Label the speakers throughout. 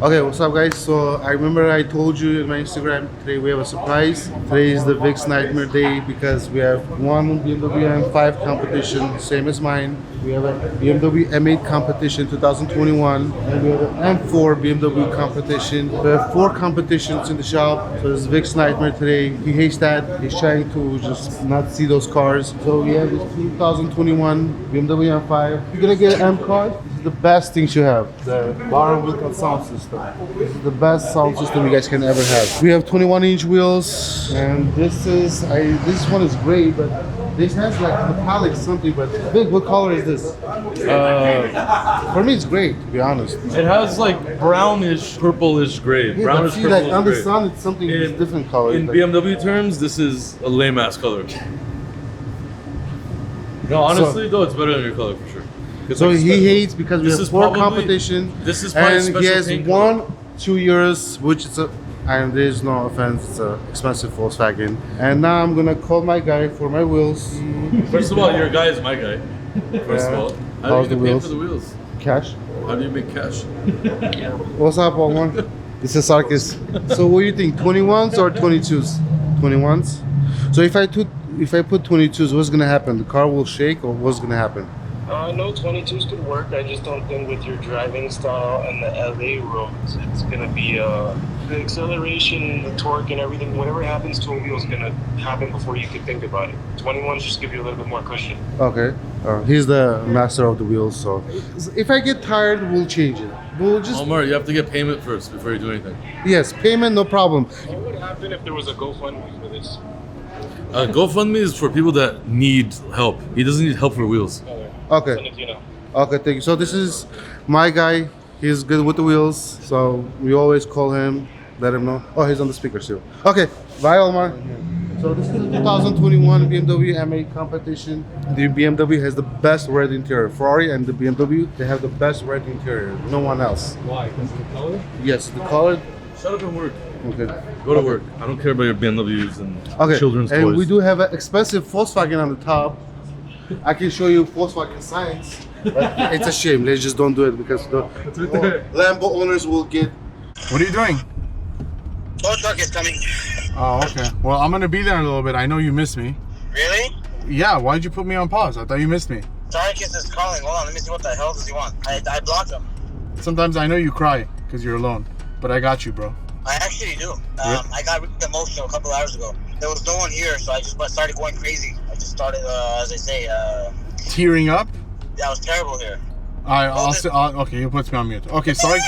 Speaker 1: Okay, what's up guys? So I remember I told you in my Instagram today we have a surprise. Today is the Vic's Nightmare Day because we have one BMW M5 competition, same as mine. We have a BMW M8 competition 2021 and we have an M4 BMW competition. We have 4 competitions in the shop. So it's Vic's Nightmare today. He hates that. He's trying to just not see those cars. So we have this 2021 BMW M5. You're gonna get an M card. The best things you have, the bar and wheel sound system. This is the best sound system you guys can ever have. We have 21-inch wheels, and this one is gray, but this has like metallic something. But Vic, what color is this? For me, it's gray, to be honest.
Speaker 2: It has like brownish, purplish gray.
Speaker 1: Yeah,
Speaker 2: Brownish,
Speaker 1: but see,
Speaker 2: purplish
Speaker 1: like on the
Speaker 2: gray.
Speaker 1: sun, it's something different color.
Speaker 2: In BMW terms, this is a lame ass color. No, honestly, though, it's better than your color for sure.
Speaker 1: So
Speaker 2: like
Speaker 1: he hates because we have 4 competition.
Speaker 2: This is probably
Speaker 1: and
Speaker 2: special
Speaker 1: he has
Speaker 2: paint
Speaker 1: 2 years, which is and there's no offense, it's an expensive Volkswagen. And now I'm gonna call my guy for my wheels.
Speaker 2: First of all, your guy is my guy. First of all, how do you get paid for the wheels?
Speaker 1: Cash.
Speaker 2: How do you make cash?
Speaker 1: What's up, Omar? This is Sarkis. So what do you think, 21s or 22s? 21s. So if I put 22s, what's gonna happen? The car will shake, or what's gonna happen?
Speaker 3: No, 22s could work. I just don't think with your driving style and the LA roads, it's gonna be the acceleration, the torque, and everything. Whatever happens to a wheel is gonna happen before you can think about it. 21s just give you a little bit more cushion.
Speaker 1: Okay. He's the master of the wheels, so if I get tired, we'll change it. We'll just.
Speaker 2: Omar, you have to get payment first before you do anything.
Speaker 1: Yes, payment, no problem.
Speaker 3: What would happen if there was a GoFundMe for this?
Speaker 2: GoFundMe is for people that need help. He doesn't need help for wheels.
Speaker 1: Okay.
Speaker 3: If you know.
Speaker 1: Okay, thank you. So this is my guy. He's good with the wheels, so we always call him, let him know. Oh, he's on the speaker too. Okay, bye Omar. So this is the 2021 BMW M8 competition. The BMW has the best red interior. Ferrari and the BMW, they have the best red interior. No one else.
Speaker 2: Why? Because of the color?
Speaker 1: Yes, the color.
Speaker 2: Shut up and work.
Speaker 1: Okay.
Speaker 2: Go to work. I don't care about your BMWs and
Speaker 1: Okay.
Speaker 2: children's
Speaker 1: and
Speaker 2: toys.
Speaker 1: we do have an expensive Volkswagen on the top. I can show you Volkswagen signs, but it's a shame. Let's just don't do it because the Lambo owners will get.
Speaker 4: What are you doing?
Speaker 5: Tow truck is coming.
Speaker 4: Oh, okay. Well, I'm gonna be there in a little bit. I know you missed me.
Speaker 5: Really?
Speaker 4: Yeah, why'd you put me on pause? I thought you missed me.
Speaker 5: Sarkis is calling. Hold on, let me see what the hell does he want. I blocked him.
Speaker 4: Sometimes I know you cry because you're alone, but I got you, bro.
Speaker 5: I actually do. I got really emotional a couple hours ago. There was no one here, so I just started going crazy. I just started, as I say,
Speaker 4: Tearing up?
Speaker 5: that was terrible here.
Speaker 4: Alright, okay, he puts me on mute. Okay, sorry.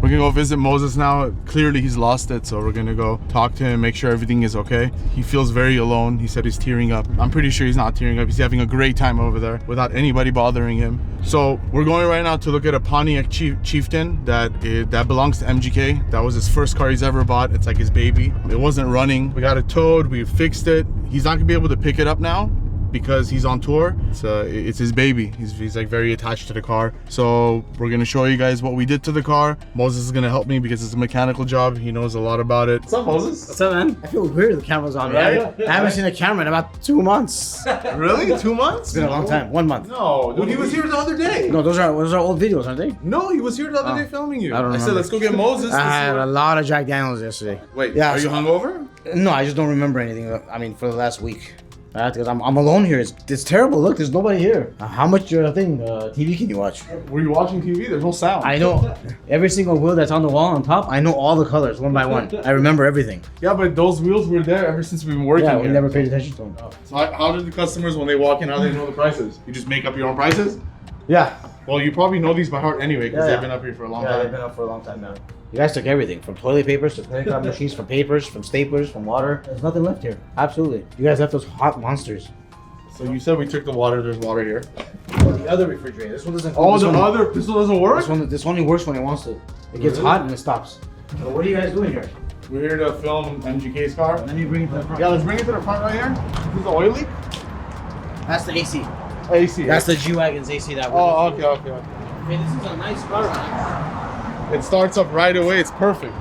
Speaker 4: We're gonna go visit Moses now. Clearly he's lost it, so we're gonna go talk to him, make sure everything is okay. He feels very alone. He said he's tearing up. I'm pretty sure he's not tearing up. He's having a great time over there without anybody bothering him. So we're going right now to look at a Pontiac Chieftain that belongs to MGK. That was his first car he's ever bought. It's like his baby. It wasn't running. We got it towed, we fixed it. He's not gonna be able to pick it up now because he's on tour. It's his baby. He's like very attached to the car. So we're gonna show you guys what we did to the car. Moses is gonna help me because it's a mechanical job. He knows a lot about it. What's up, Moses?
Speaker 6: What's up, man? I feel weird the camera's on.
Speaker 4: Right?
Speaker 6: I haven't seen a camera in about 2 months.
Speaker 4: Really? 2 months?
Speaker 6: It's been a long time. 1 month.
Speaker 4: No, dude, he was here the other day.
Speaker 6: No, those are old videos, aren't they?
Speaker 4: No, he was here the other day filming you.
Speaker 6: I don't
Speaker 4: said,
Speaker 6: remember.
Speaker 4: let's go get Moses.
Speaker 6: I had a lot of Jack Daniels yesterday.
Speaker 4: Wait,
Speaker 6: Yeah,
Speaker 4: are you
Speaker 6: so-
Speaker 4: hungover?
Speaker 6: No, I just don't remember anything. I mean, for the last week. Because I'm alone here. It's terrible. Look, there's nobody here. How much TV can you watch?
Speaker 4: Were you watching TV? There's no sound.
Speaker 6: I know every single wheel that's on the wall on top. I know all the colors one by one. I remember everything.
Speaker 4: Yeah, but those wheels were there ever since we've been working
Speaker 6: Yeah, we
Speaker 4: here.
Speaker 6: never paid attention to them.
Speaker 4: So how did the customers, when they walk in, how they know the prices? You just make up your own prices?
Speaker 6: Yeah.
Speaker 4: Well, you probably know these by heart anyway because
Speaker 6: Yeah,
Speaker 4: they've been up here for a long
Speaker 6: Yeah,
Speaker 4: time.
Speaker 6: they've been up for a long time now. You guys took everything from toilet papers to credit card machines, from papers, from staplers, from water. There's nothing left here. Absolutely. You guys left those hot monsters.
Speaker 4: So you said we took the water. There's water here.
Speaker 6: Oh, the other refrigerator. This one doesn't.
Speaker 4: Oh,
Speaker 6: this
Speaker 4: the
Speaker 6: one,
Speaker 4: other pistol doesn't work?
Speaker 6: This only works when it wants to. It gets hot and it stops. So what are you guys doing here?
Speaker 4: We're here to film MGK's car.
Speaker 6: Let me bring it to the front.
Speaker 4: Yeah, let's bring it to the front right here. This is the oil leak?
Speaker 6: That's the AC.
Speaker 4: AC.
Speaker 6: That's the G-Wagon's AC that we're
Speaker 4: Oh, okay.
Speaker 6: Okay, this is a nice car, man.
Speaker 4: It starts up right away. It's perfect.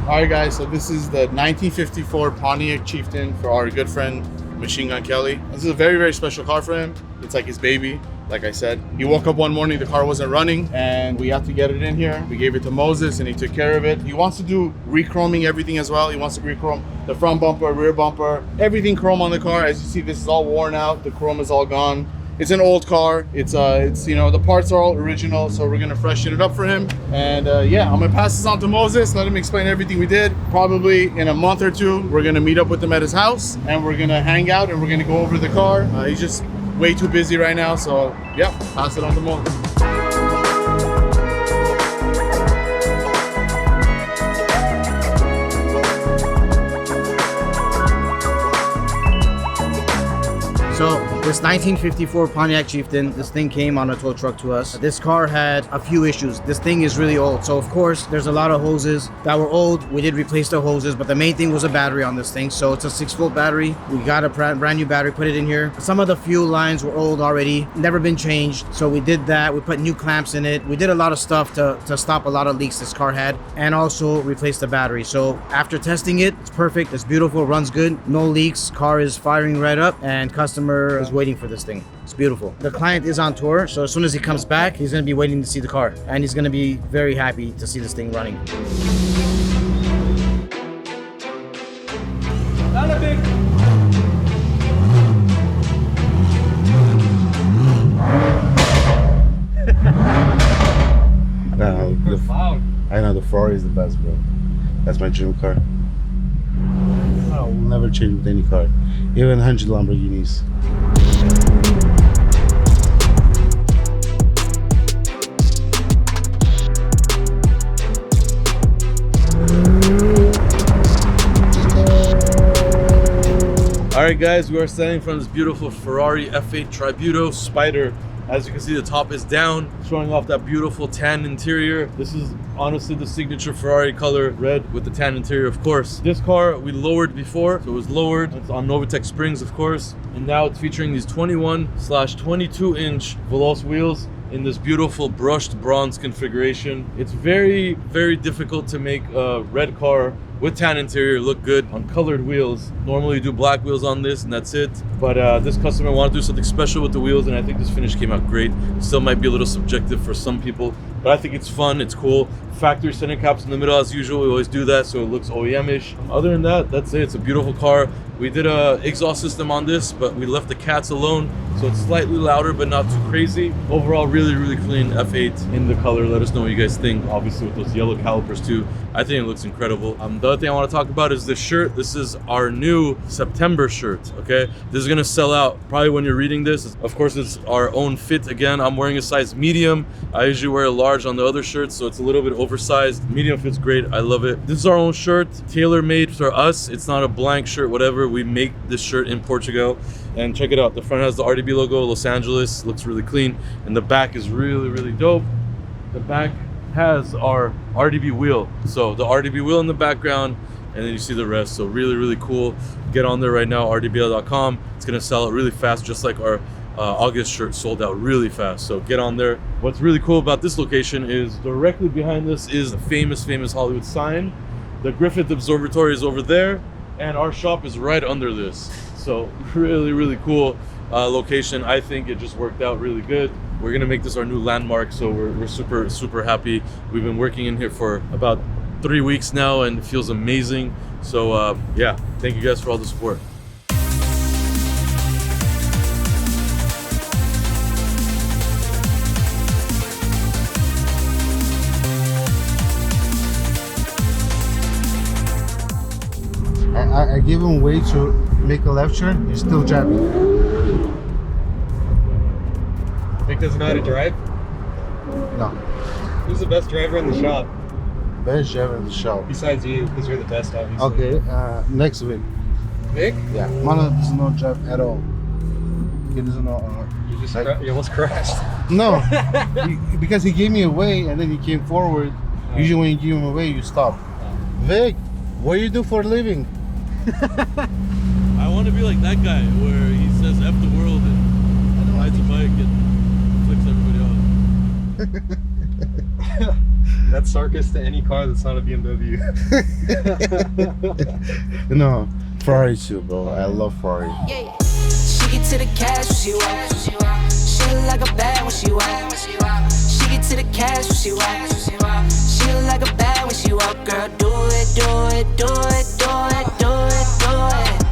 Speaker 4: All right, guys, so this is the 1954 Pontiac Chieftain for our good friend Machine Gun Kelly. This is a very, very special car for him. It's like his baby. Like I said, he woke up one morning, the car wasn't running, and we had to get it in here. We gave it to Moses, and he took care of it. He wants to do re-chroming everything as well. He wants to re-chrome the front bumper, rear bumper, everything chrome on the car. As you see, this is all worn out. The chrome is all gone. It's an old car. It's you know, the parts are all original, so we're gonna freshen it up for him. And yeah, I'm gonna pass this on to Moses, let him explain everything we did. Probably in a month or two, we're gonna meet up with him at his house, and we're gonna hang out, and we're gonna go over the car. He's just way too busy right now, so yeah, pass it on to Moses.
Speaker 6: So this 1954 Pontiac Chieftain, this thing came on a tow truck to us. This car had a few issues. This thing is really old. So of course, there's a lot of hoses that were old. We did replace the hoses, but the main thing was a battery on this thing. So it's a 6-volt battery. We got a brand new battery, put it in here. Some of the fuel lines were old already, never been changed. So we did that. We put new clamps in it. We did a lot of stuff to stop a lot of leaks this car had, and also replace the battery. So after testing it, it's perfect. It's beautiful, runs good, no leaks. Car is firing right up, and customer is waiting for this thing. It's beautiful. The client is on tour, so as soon as he comes back, he's gonna be waiting to see the car, and he's gonna be very happy to see this thing running.
Speaker 7: Not a big.
Speaker 1: I know the Ferrari is the best, bro. That's my dream car. I will never change with any car, even 100 Lamborghinis.
Speaker 2: All right, guys, we are standing from this beautiful Ferrari F8 Tributo Spider. As you can see, the top is down, showing off that beautiful tan interior. This is honestly the signature Ferrari color, red with the tan interior, of course. This car we lowered before, so it was lowered. It's on Novitec springs, of course. And now it's featuring these 21/22-inch Veloce wheels in this beautiful brushed bronze configuration. It's very, very difficult to make a red car with tan interior look good on colored wheels. Normally you do black wheels on this and that's it, but this customer wanted to do something special with the wheels, and I think this finish came out great. Still might be a little subjective for some people, but I think it's fun, it's cool. Factory center caps in the middle as usual, we always do that so it looks OEM-ish. Other than that, that's it. It's a beautiful car. We did a exhaust system on this, but we left the cats alone, so it's slightly louder but not too crazy. Overall, really, really clean F8 in the color. Let us know what you guys think. Obviously with those yellow calipers too, I think it looks incredible. The other thing I want to talk about is this shirt. This is our new September shirt, okay? This is gonna sell out probably when you're reading this. Of course, it's our own fit again. I'm wearing a size medium. I usually wear a large on the other shirts, so it's a little bit oversized. Medium fits great, I love it. This is our own shirt, tailor-made for us. It's not a blank shirt, whatever. We make this shirt in Portugal. And check it out, the front has the RDB logo, Los Angeles, looks really clean. And the back is really, really dope. The back has our RDB wheel. So the RDB wheel in the background, and then you see the rest. So really, really cool. Get on there right now, rdbl.com. It's gonna sell out really fast, just like our August shirt sold out really fast. So get on there. What's really cool about this location is directly behind us is the famous Hollywood sign. The Griffith Observatory is over there, and our shop is right under this. So really, really cool location. I think it just worked out really good. We're gonna make this our new landmark, so we're super, super happy. We've been working in here for about 3 weeks now, and it feels amazing. So yeah, thank you guys for all the support.
Speaker 1: I gave him way to make a left turn. He's still jabbing.
Speaker 7: Nick doesn't know how to drive?
Speaker 1: No.
Speaker 7: Who's the best driver in the shop?
Speaker 1: Best driver in the shop.
Speaker 7: Besides you, because you're the best, obviously.
Speaker 1: Okay, next week.
Speaker 7: Nick?
Speaker 1: Yeah. Mano doesn't know drive at all. He doesn't know.
Speaker 7: You just
Speaker 1: like,
Speaker 7: you almost crashed.
Speaker 1: No, because he gave me away and then he came forward.
Speaker 7: Oh.
Speaker 1: Usually when you give him away, you stop. Vic, what do you do for a living?
Speaker 2: I want to be like that guy where he says F the world and rides a bike and flips everybody off.
Speaker 7: That's Sarkis to any car that's not a BMW.
Speaker 1: No, Ferrari too, bro. I love Ferrari.
Speaker 8: Yeah. She get to the cash when she walk. She look like a bad when she walk. She get to the cash when she walk. She look like a bad when she walk. Girl, do it, do it, do it, do it, do it, do it.